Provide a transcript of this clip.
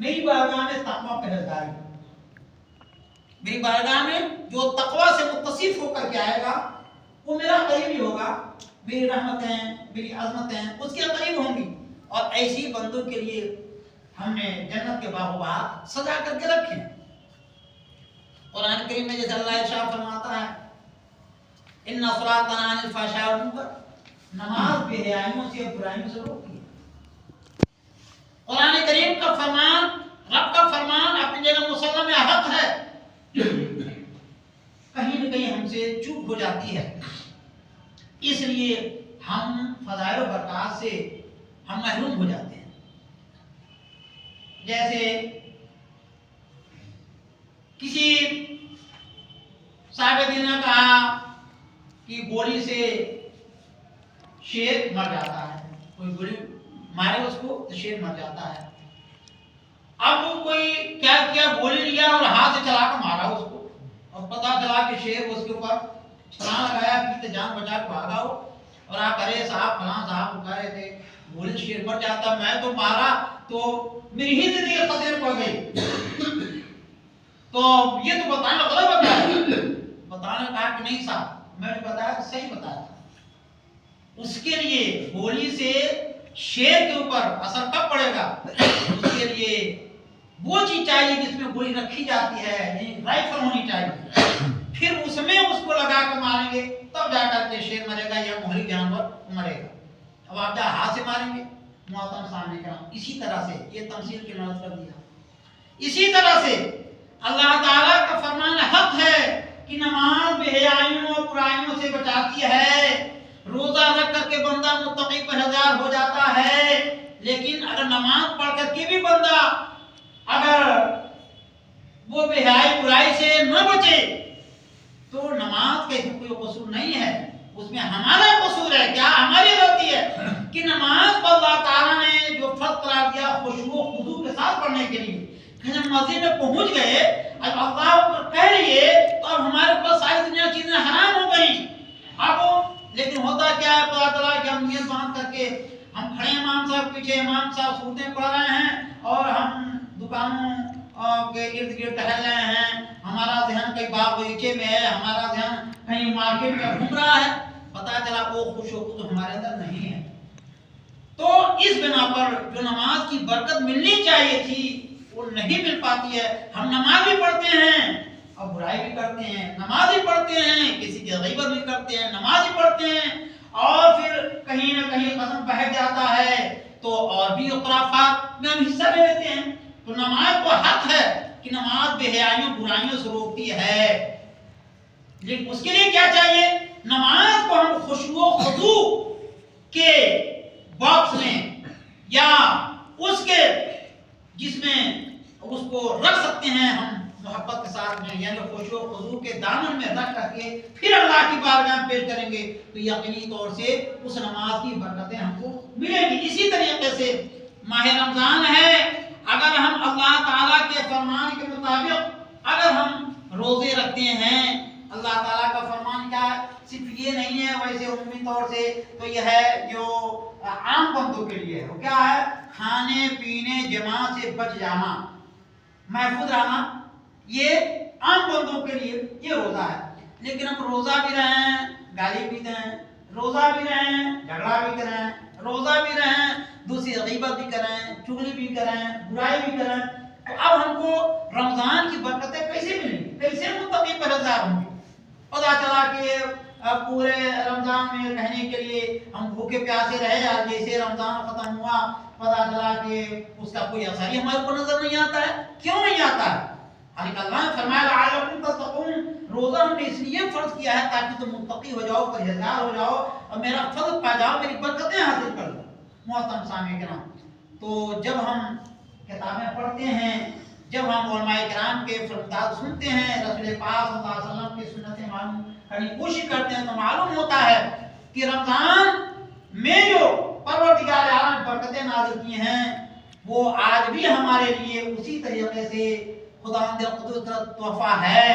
میری بارگاہ میں تقوی پرہیزگاری، میری بارگاہ میں جو تقوی سے متصف ہو کر کے آئے گا وہ میرا قریبی ہوگا، میری رحمتیں میری عظمتیں اس کے قریب ہوں گی، اور ایسی بندوں کے لیے ہم نے جنت کے باغ و بہار سجا کر کے رکھے ہیں۔ قرآن کریم میں جیسے اللہ ارشاد فرماتا ہے ان الصلاۃ تنہی عن الفحشاء والمنکر، نماز بے حیائیوں سے اور برائیوں سے روکتی ہے۔ قرآن کریم کا فرمان، رب کا فرمان اپنی جگہ مسلم حق ہے، کہیں نہ کہیں ہم سے چوک ہو جاتی ہے، اس لیے ہم فضائل و برکات سے ہم محروم ہو جاتے ہیں۔ جیسے کسی صاحب دین نے کہا کہ گولی سے شیر مر جاتا ہے، کوئی گولی مارے اس کو تو شیر مر جاتا ہے۔ اب کوئی کیا کیا، گولی لیا اور ہاتھ سے چلا کر مارا اس کو، اور پتا چلا کہ شیر اس کے اوپر چھلانگ لگایا کہ جان بچا کے بھاگا ہو، اور آپ ارے صاحب فلاں صاحب بتا رہے تھے گولی سے شیر مر جاتا، میں تو مارا تو میری ہی زندگی خطرے میں پڑ گئی، تو یہ تو بتانا غلط بتایا۔ بتانا کہا کہ نہیں صاحب میں نے بتایا تو صحیح بتایا تھا۔ اس کے لیے گولی سے شیر کے اوپر اثر کب پڑے گا، اس کے لیے وہ چیز چاہیے جس میں گولی رکھی جاتی ہے، یعنی رائفل ہونی چاہیے، پھر اس میں اس کو لگا کے ماریں گے تب جا کر کے شیر مرے گا یا مہری جانور مرے گا۔ اب آپ جہاں ہاتھ سے ماریں گے محترم سامنے کرام، اسی طرح سے یہ تمثیل کی نظر کر دیا۔ اسی طرح سے اللہ تعالیٰ کا فرمان حق ہے کہ نماز بے حیائیوں اور برائیوں سے بچاتی ہے، روزہ رکھ کر کے بندہ متقی پرہیزگار ہو جاتا ہے، لیکن اگر نماز پڑھ کر کے بھی بندہ اگر وہ بے حیائی برائی سے نہ بچے تو نماز کا اس میں کوئی قصور نہیں ہے، اس میں ہمارا قصور ہے۔ کیا ہماری غلطی ہے کہ نماز کو اللہ تعالیٰ نے جو فرض قرار دیا خشوع و خضوع کے ساتھ پڑھنے کے لیے، جب مسجد میں پہنچ گئے اب اللہ اکبر کہہ لیے تو اب ہمارے اوپر ساری دنیا چیزیں حرام ہو گئی۔ اب لیکن ہوتا کیا ہے، پتا چلا کہ ہم نیت باندھ کر کے ہم کھڑے امام صاحب پیچھے، امام صاحب صورتیں پڑھ رہے ہیں اور ہم دکانوں کے ارد گرد ٹہل رہے ہیں، ہمارا ذہن کہیں باغ باغیچے میں ہے، ہمارا ذہن کہیں مارکیٹ میں گھوم رہا ہے، پتا چلا وہ خوش و خود ہمارے اندر نہیں ہے۔ تو اس بنا پر جو نماز کی برکت ملنی چاہیے تھی وہ نہیں مل پاتی ہے۔ ہم نماز بھی پڑھتے ہیں اور برائی بھی کرتے ہیں، نماز بھی پڑھتے ہیں کسی کی غیبت بھی کرتے ہیں، نماز بھی پڑھتے ہیں اور پھر کہیں نہ کہیں قسم بہک جاتا ہے تو اور بھی خرافات میں ہم حصہ لے لیتے ہیں۔ تو نماز کو حق ہے کہ نماز بے حیائیوں برائیوں سے روکتی ہے، لیکن اس کے لیے کیا چاہیے، نماز کو ہم خشوع و خضوع کے باکس میں یا اس کے جس میں اس کو رکھ سکتے ہیں ہم محبت کے ساتھ میں، یعنی خشوع و خضوع کے دامن میں رکھ کر کے پھر اللہ کی بارگاہ میں پیش کریں گے تو یقینی طور سے اس نماز کی برکتیں ہم کو ملیں گی۔ اسی طریقے سے ماہ رمضان ہے، اگر ہم اللہ تعالیٰ کے فرمان کے مطابق اگر ہم روزے رکھتے ہیں، اللہ تعالیٰ کا فرمان کیا ہے، صرف یہ نہیں ہے ویسے عمومی طور سے تو یہ ہے جو عام بندوں کے لیے ہے، وہ کیا ہے، کھانے پینے جماع سے بچ جانا، محفوظ رہنا، یہ عام بندوں کے لیے یہ روزہ ہے۔ لیکن ہم روزہ بھی رہے ہیں گالی بھی دیں، روزہ بھی رہے ہیں جھگڑا بھی کریں، روزہ بھی رہے ہیں دوسری غیبت بھی کریں، چغلی بھی کریں، برائی بھی کریں، تو اب ہم کو رمضان کی برکتیں کیسے ملیں گی، کیسے متقی پرہیزگار ہوں گے؟ پتا چلا کہ پورے رمضان میں رہنے کے لیے ہم بھوکے پیاسے رہے اور جیسے رمضان ختم ہوا پتا چلا کہ اس کا کوئی اثر ہی ہمارے اوپر نظر نہیں آتا ہے۔ کیوں نہیں آتا ہے؟ حالانکہ اللہ نے فرمایا لعلکم تتقون، روزہ ہم نے اس لیے فرض کیا ہے تاکہ تم متقی ہو جاؤ، پرہیزگار ہو جاؤ اور میرا فضل پا جاؤ، میری برکتیں حاصل کر لو۔ محترم سامعین کرام، تو جب ہم کتابیں پڑھتے ہیں، جب ہم علماء کرام کے فرمودات سنتے ہیں، رسول پاک صلی اللہ علیہ وسلم کی سنتیں معلوم کرنے کی کوشش کرتے ہیں تو معلوم ہوتا ہے کہ رمضان میں جو پروردگار عالم نے برکتیں نازل کی ہیں وہ آج بھی ہمارے لیے اسی طریقے سے خداوند قدرت تحفہ ہے۔